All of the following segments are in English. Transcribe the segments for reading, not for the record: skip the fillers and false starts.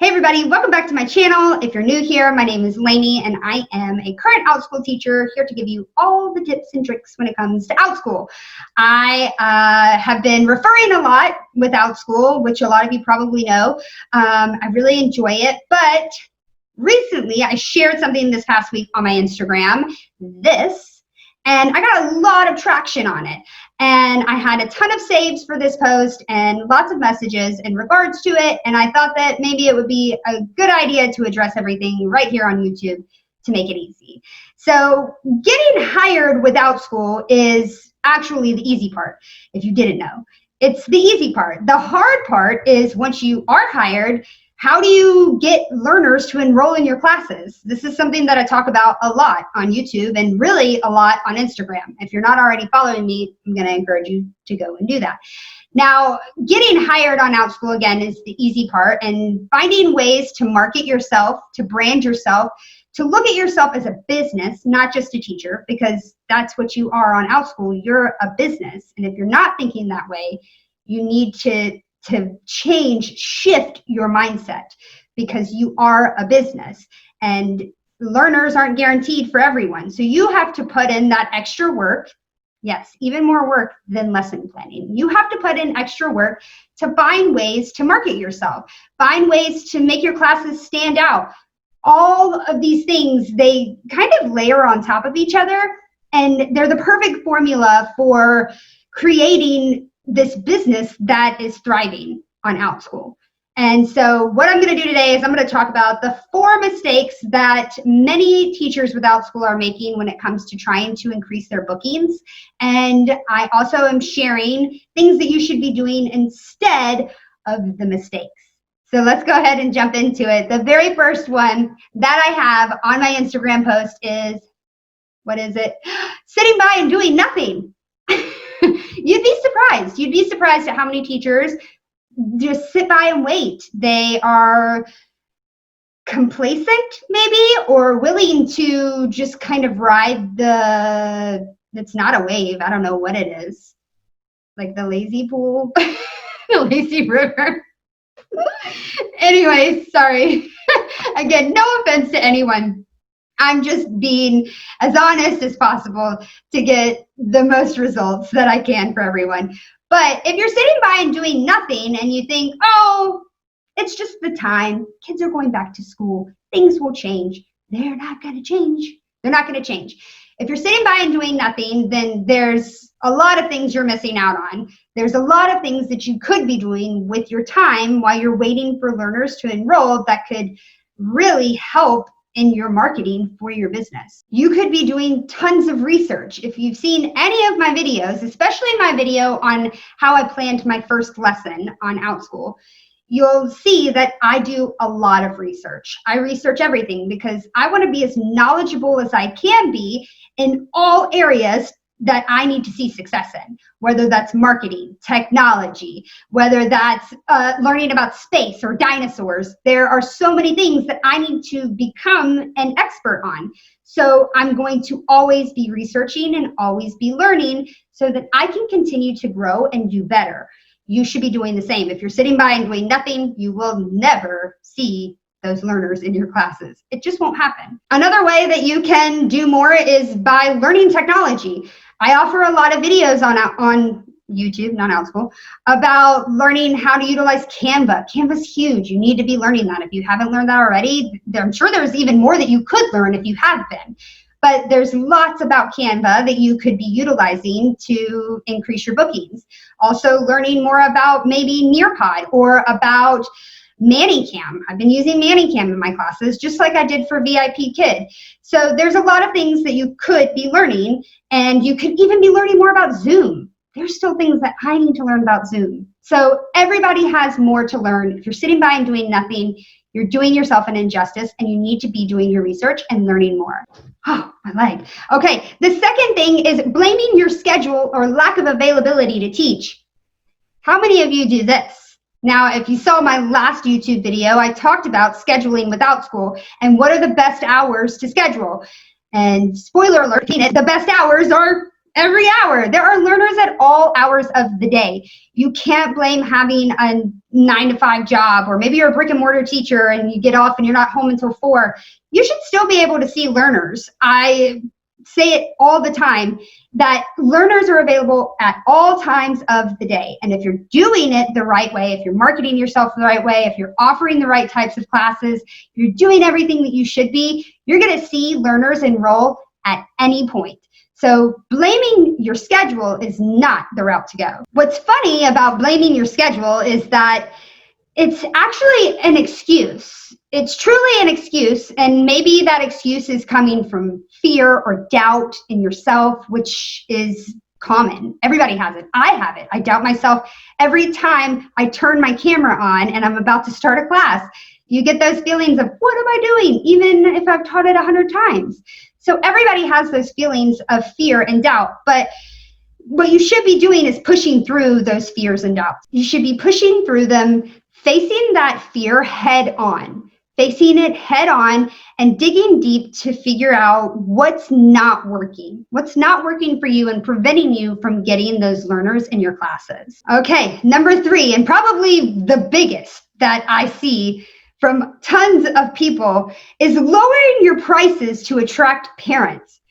Hey everybody, welcome back to my channel. If you're new here, my name is Lainey and I am a current OutSchool teacher here to give you all the tips and tricks when it comes to OutSchool. I have been referring a lot with OutSchool, which a lot of you probably know. I really enjoy it, but recently I shared something this past week on my Instagram, and I got a lot of traction on it. And I had a ton of saves for this post and lots of messages in regards to it. And I thought that maybe it would be a good idea to address everything right here on YouTube to make it easy. So getting hired with OutSchool is actually the easy part, if you didn't know. It's the easy part. The hard part is once you are hired, how do you get learners to enroll in your classes? This is something that I talk about a lot on YouTube and really a lot on Instagram. If you're not already following me, I'm going to encourage you to go and do that. Now, getting hired on OutSchool, again, is the easy part, and finding ways to market yourself, to brand yourself, to look at yourself as a business, not just a teacher, because that's what you are on OutSchool. You're a business, and if you're not thinking that way, you need to shift your mindset, because you are a business and learners aren't guaranteed for everyone. So you have to put in that extra work. Yes, even more work than lesson planning. You have to put in extra work to find ways to market yourself, find ways to make your classes stand out. All of these things, they kind of layer on top of each other, and they're the perfect formula for creating this business that is thriving on OutSchool. And so what I'm going to do today is I'm going to talk about the 4 mistakes that many teachers with OutSchool are making when it comes to trying to increase their bookings. And I also am sharing things that you should be doing instead of the mistakes. So let's go ahead and jump into it. The very first one that I have on my Instagram post is, what is it? Sitting by and doing nothing. You'd be surprised. You'd be surprised at how many teachers just sit by and wait. They are complacent, maybe, or willing to just kind of ride it's not a wave. I don't know what it is. Like the lazy pool, the lazy river. Anyway, sorry. Again, no offense to anyone. I'm just being as honest as possible to get the most results that I can for everyone. But if you're sitting by and doing nothing and you think, oh, it's just the time, kids are going back to school, things will change. They're not going to change. They're not going to change. If you're sitting by and doing nothing, then there's a lot of things you're missing out on. There's a lot of things that you could be doing with your time while you're waiting for learners to enroll that could really help in your marketing for your business. You could be doing tons of research. If you've seen any of my videos, especially my video on how I planned my first lesson on OutSchool, you'll see that I do a lot of research. I research everything because I want to be as knowledgeable as I can be in all areas that I need to see success in, whether that's marketing, technology, whether that's learning about space or dinosaurs. There are so many things that I need to become an expert on. So I'm going to always be researching and always be learning so that I can continue to grow and do better. You should be doing the same. If you're sitting by and doing nothing, you will never see those learners in your classes. It just won't happen. Another way that you can do more is by learning technology. I offer a lot of videos on YouTube, not OutSchool, about learning how to utilize Canva. Canva's huge. You need to be learning that. If you haven't learned that already, I'm sure there's even more that you could learn if you have been. But there's lots about Canva that you could be utilizing to increase your bookings. Also learning more about maybe Nearpod or about ManyCam. I've been using ManyCam in my classes, just like I did for VIP Kid. So there's a lot of things that you could be learning, and you could even be learning more about Zoom. There's still things that I need to learn about Zoom. So everybody has more to learn. If you're sitting by and doing nothing, you're doing yourself an injustice, and you need to be doing your research and learning more. Oh, my leg. Okay, the second thing is blaming your schedule or lack of availability to teach. How many of you do this? Now, if you saw my last YouTube video, I talked about scheduling with OutSchool and what are the best hours to schedule. And spoiler alert, the best hours are Every hour. There are learners at all hours of the day. You can't blame having a 9 to 5 job, or maybe you're a brick and mortar teacher and you get off and you're not home until 4. You should still be able to see learners. I say it all the time that learners are available at all times of the day. And if you're doing it the right way, if you're marketing yourself the right way, if you're offering the right types of classes, you're doing everything that you should be, you're going to see learners enroll at any point. So blaming your schedule is not the route to go. What's funny about blaming your schedule is that it's actually an excuse. It's truly an excuse, and maybe that excuse is coming from fear or doubt in yourself, which is common. Everybody has it. I have it. I doubt myself every time I turn my camera on and I'm about to start a class. You get those feelings of, what am I doing? Even if I've taught it 100 times. So everybody has those feelings of fear and doubt, but what you should be doing is pushing through those fears and doubts. You should be pushing through them, facing that fear head on, facing it head on and digging deep to figure out what's not working for you and preventing you from getting those learners in your classes. Okay, number 3, and probably the biggest that I see from tons of people, is lowering your prices to attract parents.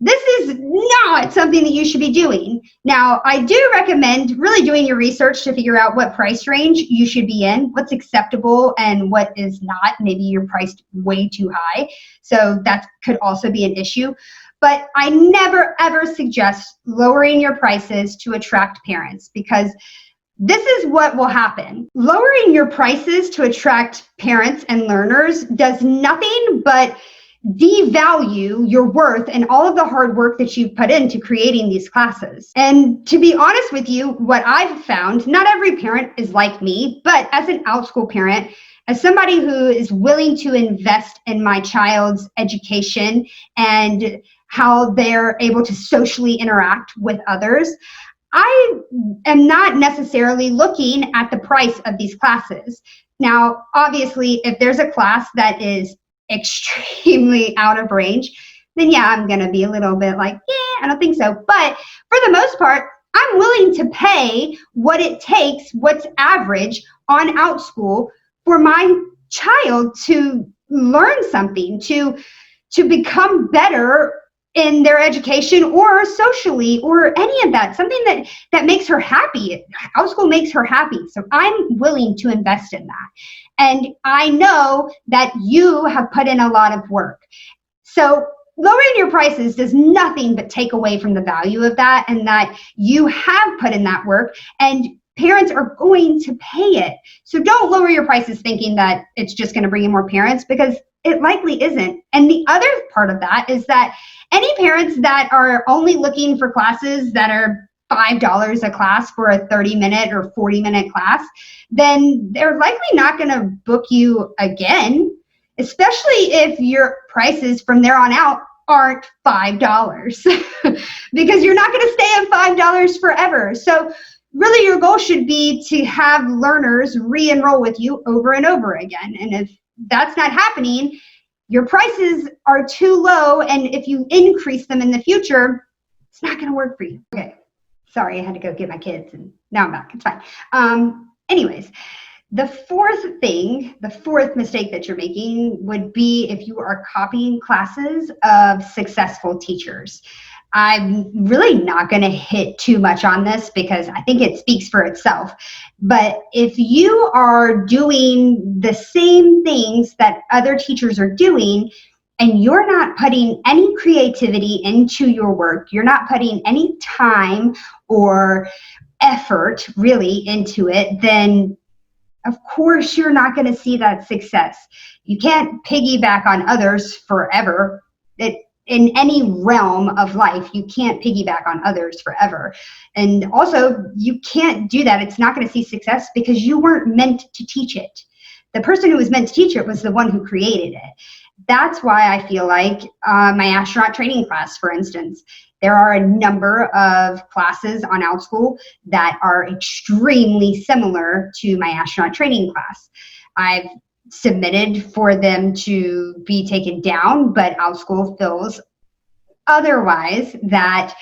This is not something that you should be doing. Now, I do recommend really doing your research to figure out what price range you should be in, what's acceptable and what is not. Maybe you're priced way too high, so that could also be an issue. But I never, ever suggest lowering your prices to attract parents, because this is what will happen. Lowering your prices to attract parents and learners does nothing but devalue your worth and all of the hard work that you've put into creating these classes. And to be honest with you, what I've found, not every parent is like me, but as an outschool parent, as somebody who is willing to invest in my child's education and how they're able to socially interact with others, I am not necessarily looking at the price of these classes. Now, obviously, if there's a class that is extremely out of range, then yeah, I'm going to be a little bit like, yeah, I don't think so. But for the most part, I'm willing to pay what it takes, what's average on OutSchool for my child to learn something, to become better in their education or socially or any of that, something that makes her happy. OutSchool makes her happy. So I'm willing to invest in that. And I know that you have put in a lot of work. So lowering your prices does nothing but take away from the value of that, and that you have put in that work and parents are going to pay it. So don't lower your prices thinking that it's just going to bring in more parents, because it likely isn't. And the other part of that is that any parents that are only looking for classes that are $5 a class for a 30-minute or 40-minute class, then they're likely not going to book you again, especially if your prices from there on out aren't $5, because you're not going to stay at $5 forever. So really your goal should be to have learners re-enroll with you over and over again. And if that's not happening, your prices are too low, and if you increase them in the future, it's not going to work for you. Okay, sorry, I had to go get my kids, and now I'm back. It's fine. Anyways, the fourth mistake that you're making would be if you are copying classes of successful teachers. I'm really not going to hit too much on this because I think it speaks for itself. But if you are doing the same things that other teachers are doing, and you're not putting any creativity into your work, you're not putting any time or effort really into it, then of course you're not going to see that success. You can't piggyback on others forever. In any realm of life, you can't piggyback on others forever. And also, you can't do that. It's not going to see success because you weren't meant to teach it. The person who was meant to teach it was the one who created it. That's why I feel like my astronaut training class, for instance, there are a number of classes on OutSchool that are extremely similar to my astronaut training class. I've submitted for them to be taken down, but OutSchool feels otherwise that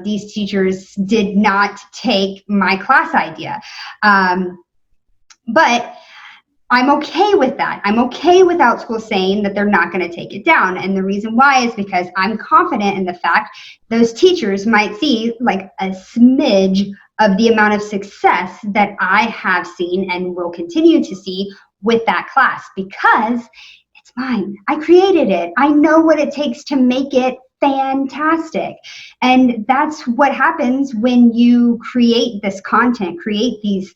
these teachers did not take my class idea. But I'm okay with that. I'm okay with Outschool saying that they're not going to take it down. And the reason why is because I'm confident in the fact those teachers might see like a smidge of the amount of success that I have seen and will continue to see with that class, because it's mine. I created it. I know what it takes to make it fantastic. And that's what happens when you create this content, create these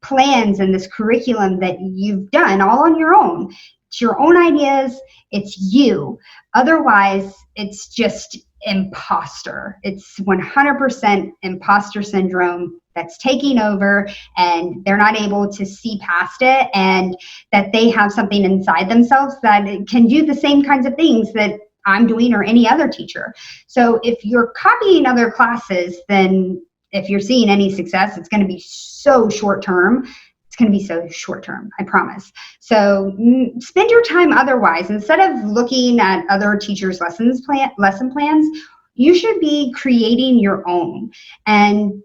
plans and this curriculum that you've done all on your own. It's your own ideas. It's you. Otherwise, it's just imposter. It's 100% imposter syndrome that's taking over, and they're not able to see past it, and that they have something inside themselves that can do the same kinds of things that I'm doing or any other teacher. So if you're copying other classes, then if you're seeing any success, it's going to be so short term. It's going to be so short term, I promise. So spend your time otherwise. Instead of looking at other teachers' lesson plans, you should be creating your own. And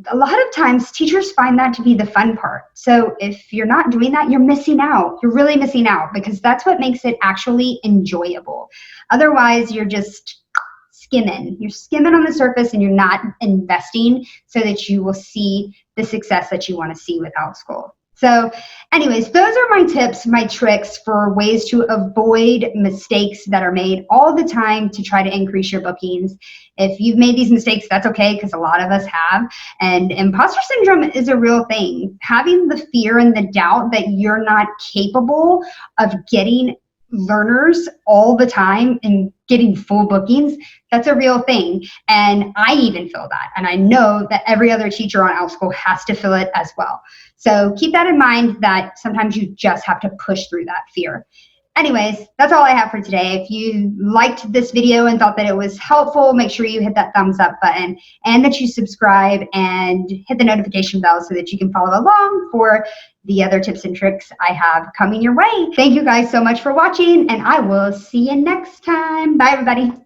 a lot of times teachers find that to be the fun part. So if you're not doing that, you're missing out. You're really missing out, because that's what makes it actually enjoyable. Otherwise, you're just skimming. You're skimming on the surface, and you're not investing so that you will see the success that you want to see with Outschool. So anyways, those are my tips, my tricks for ways to avoid mistakes that are made all the time to try to increase your bookings. If you've made these mistakes, that's okay, because a lot of us have. And imposter syndrome is a real thing. Having the fear and the doubt that you're not capable of getting learners all the time and getting full bookings, that's a real thing. And I even feel that. And I know that every other teacher on Outschool has to feel it as well. So keep that in mind, that sometimes you just have to push through that fear. Anyways, that's all I have for today. If you liked this video and thought that it was helpful, make sure you hit that thumbs up button, and that you subscribe and hit the notification bell so that you can follow along for the other tips and tricks I have coming your way. Thank you guys so much for watching, and I will see you next time. Bye, everybody.